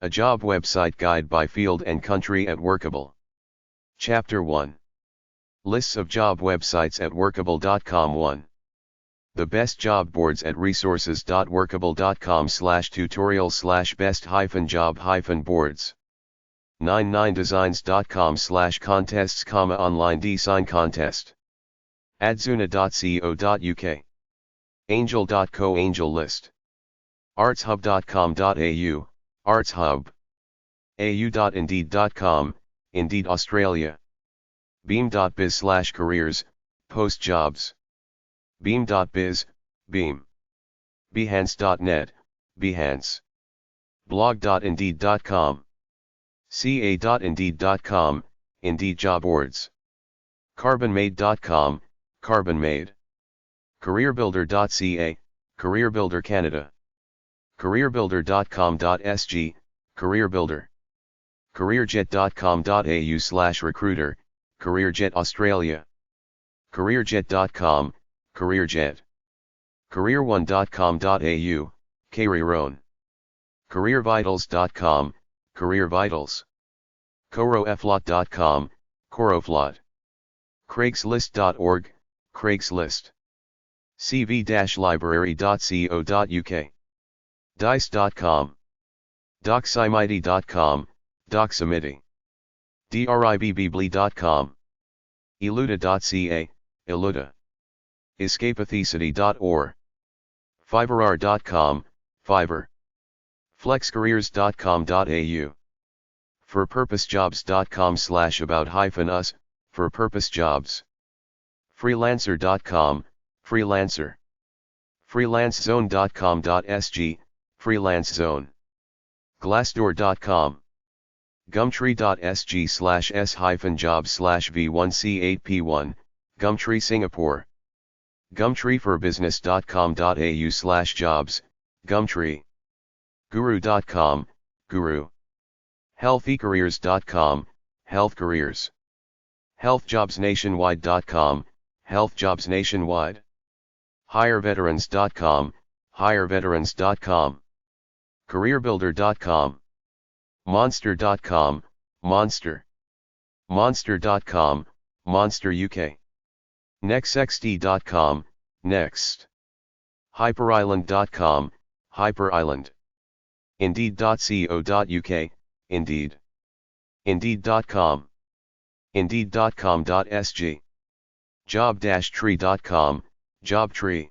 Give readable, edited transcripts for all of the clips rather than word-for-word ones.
A job website guide by field and country at Workable. Chapter 1. Lists of job websites at workable.com. 1. The best job boards at resources.workable.com/tutorial/best-job-boards. 99designs.com/contests, online design contest. adzuna.co.uk. angel.co, angel list. artshub.com.au, Arts Hub. au.indeed.com, Indeed Australia. beam.biz/careers, post jobs. beam.biz, Beam. behance.net, Behance. blog.indeed.com. ca.indeed.com, Indeed job boards. carbonmade.com, Carbonmade. careerbuilder.ca, CareerBuilder Canada. careerbuilder.com.sg, CareerBuilder. careerjet.com.au/recruiter, CareerJet Australia. careerjet.com, CareerJet. careerone.com.au, Careerone. careervitals.com, CareerVitals. coroflot.com, Coroflot. craigslist.org, Craigslist. cv-library.co.uk. dice.com. doximity.com, Doximity. dribbly.com. eluda.ca, Eluda. escapathecity.org. fiverr.com, Fiverr. flexcareers.com.au. forpurposejobs.com/about-us, for purpose jobs. freelancer.com, Freelancer. freelancezone.com.sg, Freelance Zone. glassdoor.com. gumtree.sg/s-jobs/v1c8p1, Gumtree Singapore. gumtreeforbusiness.com.au/jobs, Gumtree. guru.com, Guru. healthycareers.com, Health Careers. healthjobsnationwide.com, Health Jobs Nationwide. hireveterans.com, hireveterans.com. careerbuilder.com. monster.com, Monster. monster.com, Monster UK. nextxt.com, Next. hyperisland.com, Hyperisland. indeed.co.uk, Indeed. indeed.com. indeed.com.sg. job-tree.com, Jobtree.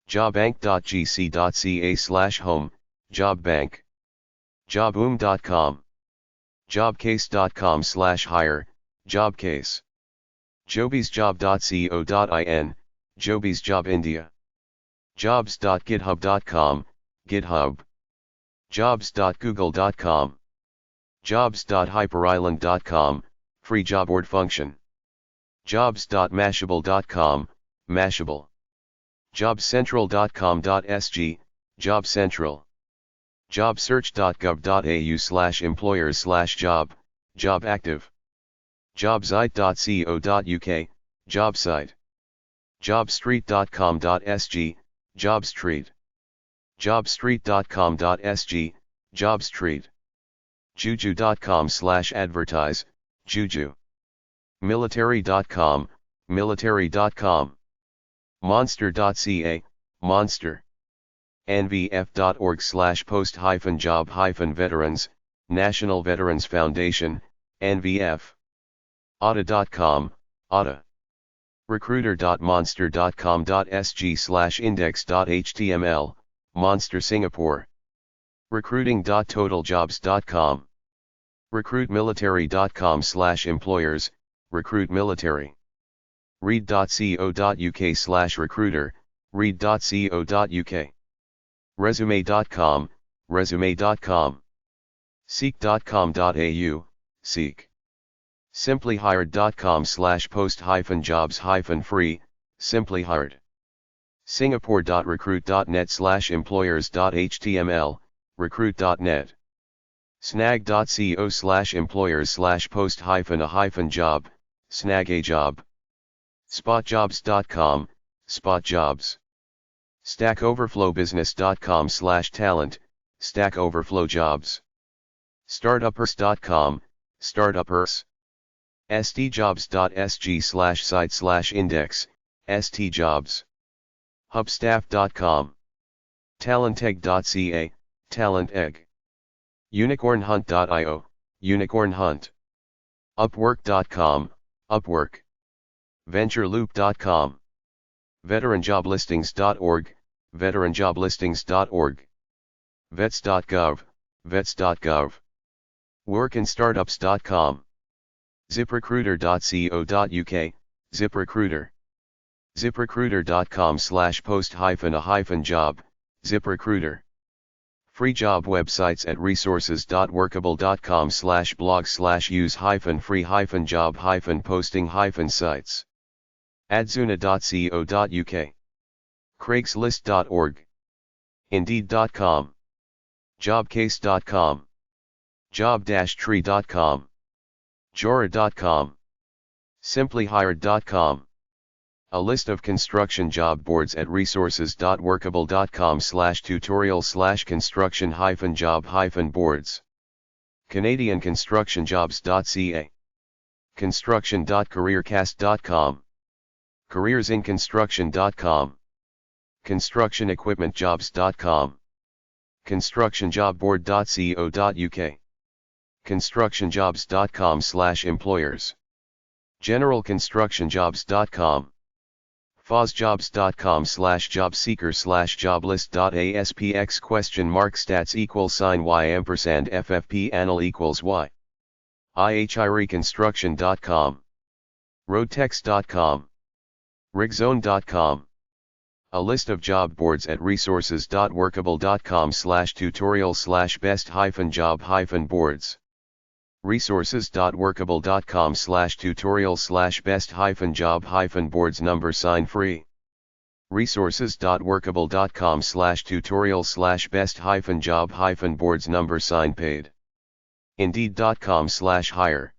jobbank.gc.ca/home, Jobbank. joboom.com. jobcase.com/hire, Jobcase. jobiesjob.co.in, Jobies Job India. jobs.github.com, GitHub. jobs.google.com. jobs.hyperisland.com, free job board function. jobs.mashable.com, Mashable. jobcentral.com.sg, JobCentral. jobsearch.gov.au/employers/job, Job Active. jobsite.co.uk, Jobsite. jobstreet.com.sg, Jobstreet. jobstreet.com.sg, Jobstreet. juju.com/advertise, Juju. military.com, military.com. monster.ca, Monster. nvf.org/post-job-veterans, National Veterans Foundation, NVF. auta.com, auta. recruiter.monster.com.sg/index.html, Monster Singapore. recruiting.totaljobs.com. recruitmilitary.com/employers, Recruit Military. read.co.uk/recruiter, read.co.uk. resume.com, resume.com. seek.com.au, Seek. simplyhired.com/post-jobs-free, Simply Hired. singapore.recruit.net/employers.html, recruit.net. snag.co/employers/post-a-job, Snag a Job. spotjobs.com, Spot Jobs. stackoverflowbusiness.com/talent, Stack Overflow Jobs. Startuppers.com, Startuppers. stjobs.sg/site/index, stjobs. Hubstaff.com. Talentegg.ca, Talentegg. Unicornhunt.io, Unicorn Hunt. Upwork.com, Upwork. VentureLoop.com. VeteranJobListings.org, VeteranJobListings.org. Vets.gov, Vets.gov. WorkInStartups.com. ZipRecruiter.co.uk, ZipRecruiter. ZipRecruiter.com/post-a-job, ZipRecruiter. Free job websites at resources.workable.com/blog/use-free-job-posting-sites. Adzuna.co.uk. Craigslist.org. Indeed.com. Jobcase.com. Job-tree.com. Jora.com. Simplyhired.com. A list of construction job boards at resources.workable.com/tutorial/construction-job-boards. CanadianConstructionJobs.ca. Construction.careercast.com. CareersInConstruction.com. ConstructionEquipmentJobs.com. ConstructionJobBoard.co.uk. ConstructionJobs.com/employers. GeneralConstructionJobs.com. fosjobs.com/job-seekers/joblist.aspx?y$FFP anal=y. ihreconstruction.com. roadtex.com. rigzone.com. A list of job boards at resources.workable.com/tutorial/best-job-boards. resources.workable.com/tutorial/best-job-boards number sign free. resources.workable.com/tutorial/best-job-boards number sign paid. Indeed.com/hire.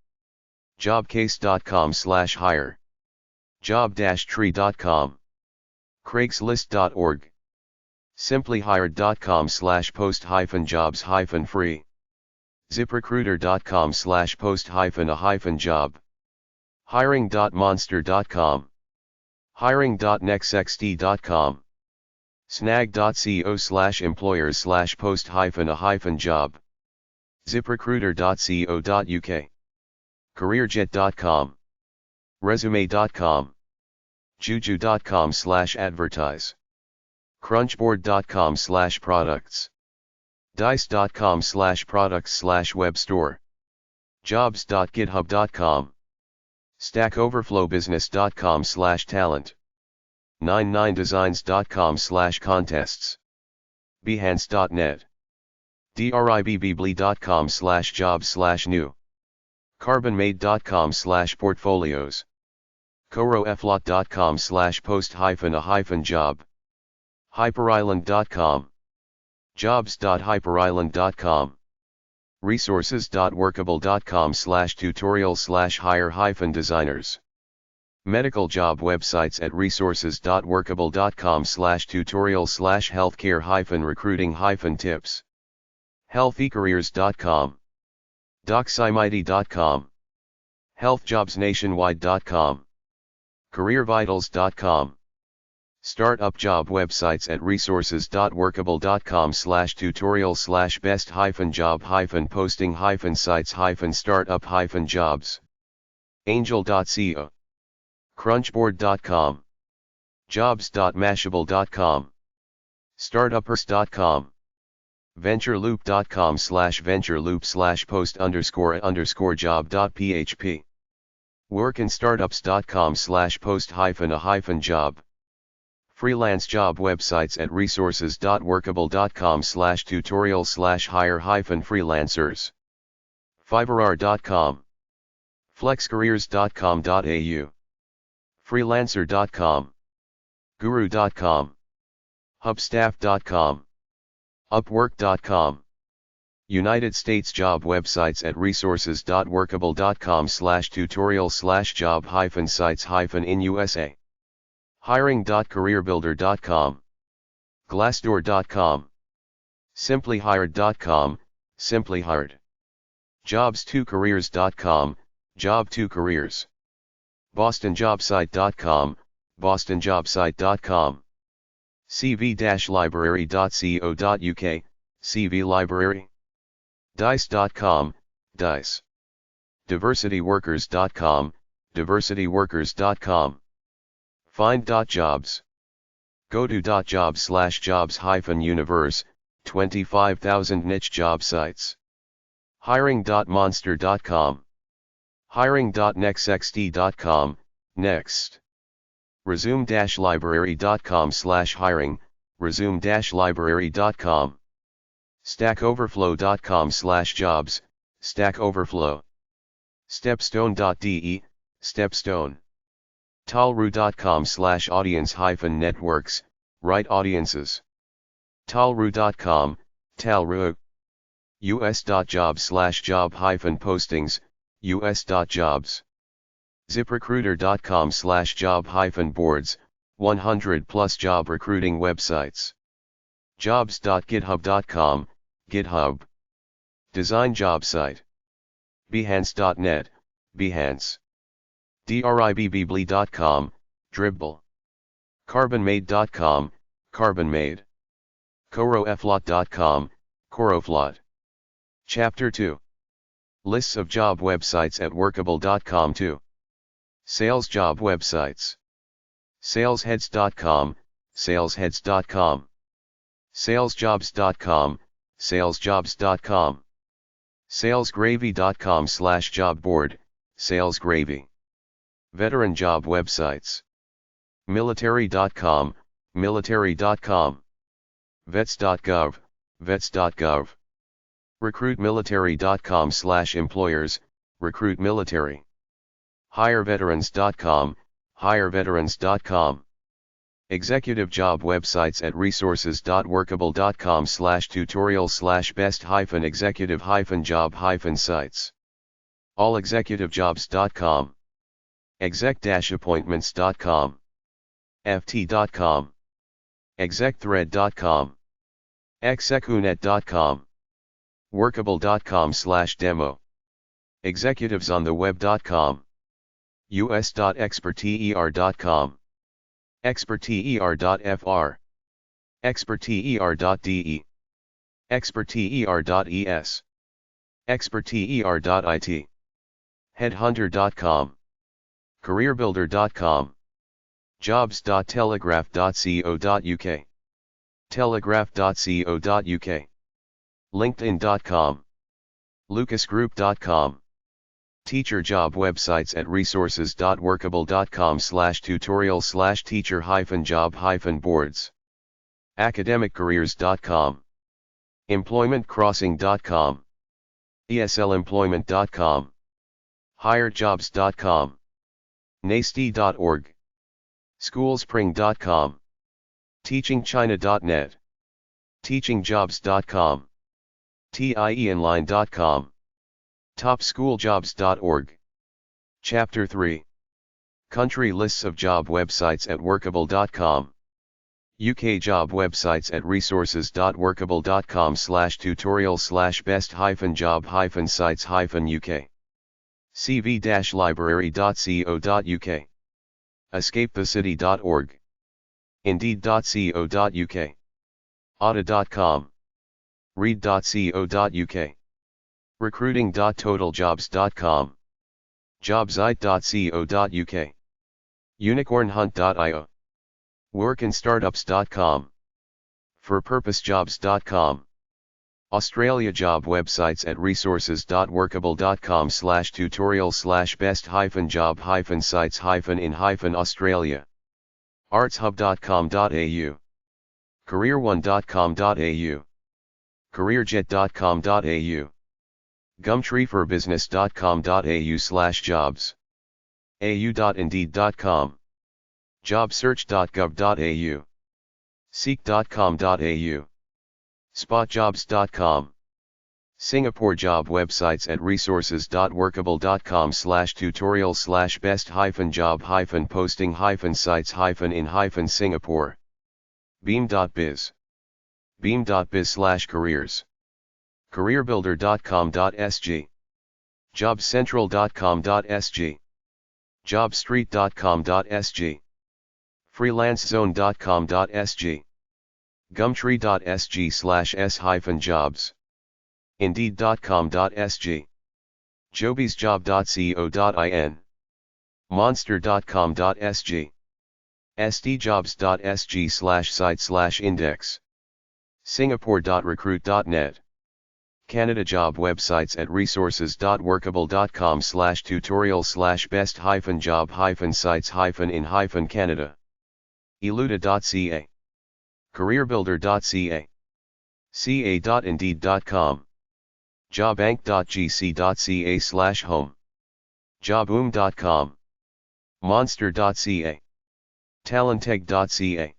Jobcase.com/hire. Job-tree.com. Craigslist.org. Simplyhired.com/post-jobs-free. ZipRecruiter.com/post-a-job. Hiring.monster.com. Hiring.nextxt.com. Snag.co/employers/post-a-job. ZipRecruiter.co.uk. CareerJet.com. Resume.com. Juju.com/advertise. Crunchboard.com/products. Dice.com/products/webstore. Jobs.github.com. StackOverflowBusiness.com/talent. 99designs.com/contests. Behance.net. dribbly.com/jobs/new. Carbonmade.com/portfolios. coroflot.com/post-a-job. Hyperisland.com. Jobs.hyperisland.com. resources.workable.com/tutorial/hire-designers. Medical job websites at resources.workable.com/tutorial/healthcare-recruiting-tips. healthycareers.com. docsimighty.com. healthjobsnationwide.com. careervitals.com. Startup job websites at resources.workable.com/tutorial/best-job-posting-sites-startup-jobs. Angel.co. Crunchboard.com. Jobs.mashable.com. Startuppers.com. ventureloop.com/ventureloop/post_job.php. workinstartups.com/post-a-job. Freelance job websites at resources.workable.com/tutorial/hire-freelancers. Fiverr.com. flexcareers.com.au. freelancer.com. guru.com. hubstaff.com. upwork.com. United States job websites at resources.workable.com/tutorial/job-sites-in USA. hiring.careerbuilder.com. glassdoor.com. simplyhired.com, simplyhired. jobs2careers.com, Job2Careers. bostonjobsite.com, bostonjobsite.com. cv-library.co.uk, CV Library. dice.com, Dice. diversityworkers.com, diversityworkers.com. Find.jobs. Go to .jobs/jobs-universe, 25,000 niche job sites. Hiring.monster.com. Hiring.nextxt.com, Next. Resume-library.com/hiring, resume-library.com. StackOverflow.com/jobs, Stack Overflow. Stepstone.de, Stepstone. Talru.com/audience-networks, Right Audiences. Talru.com, Talru. us.jobs/job-postings, us.jobs. ZipRecruiter.com/job-boards, 100 plus job recruiting websites. Jobs.github.com, GitHub. Design job site. Behance.net, Behance. Dribbly.com, Dribble. Carbonmade.com, Carbonmade. Coroflot.com, Coroflot. Chapter 2. Lists of job websites at workable.com 2. Sales job websites. Salesheads.com, salesheads.com. Salesjobs.com, salesjobs.com. Salesgravy.com/job board, salesgravy. Veteran job websites. Military.com, military.com. Vets.gov, vets.gov. Recruitmilitary.com/employers, recruitmilitary. Hireveterans.com, hireveterans.com. Executive job websites at resources.workable.com/tutorial/best-executive-job-sites. Allexecutivejobs.com. Exec-appointments.com. ft.com. Execthread.com. execunet.com. Workable.com/demo. Executivesontheweb.com. us.experter.com. experter.fr. experter.de. experter.es. experter.it. Headhunter.com. careerbuilder.com. jobs.telegraph.co.uk. telegraph.co.uk. linkedin.com. lucasgroup.com. Teacher job websites at resources.workable.com/tutorial/teacher-job-boards. academiccareers.com. employmentcrossing.com. esemployment.com. hiredjobs.com. nasty.org. schoolspring.com. teachingchina.net. teachingjobs.com. tieinline.com. topschooljobs.org. Chapter 3. Country lists of job websites at workable.com. UK job websites at resources.workable.com/tutorial/best-job-sites-UK. cv-library.co.uk. escapethecity.org. indeed.co.uk. auto.com. read.co.uk. recruiting.totaljobs.com. jobsite.co.uk. unicornhunt.io. workandstartups.com. forpurposejobs.com. Australia job websites at resources.workable.com/tutorial/best-job-sites-in-Australia. artshub.com.au. careerone.com.au. careerjet.com.au. gumtreeforbusiness.com.au/jobs. au.indeed.com. jobsearch.gov.au. seek.com.au. spotjobs.com. Singapore job websites at resources.workable.com/tutorial/best-job-posting-sites-in-Singapore. beam.biz. beam.biz/careers. careerbuilder.com.sg. jobcentral.com.sg, jobstreet.com.sg, freelancezone.com.sg, gumtree.sg/s-jobs, indeed.com.sg, jobiesjob.co.in, monster.com.sg, sdjobs.sg/site/index, singapore.recruit.net, Canada job websites at resources.workable.com/tutorial/best-job-sites-in-Canada, eluda.ca, careerbuilder.ca, ca.indeed.com, jobank.gc.ca/home, joboom.com, monster.ca, talenteg.ca.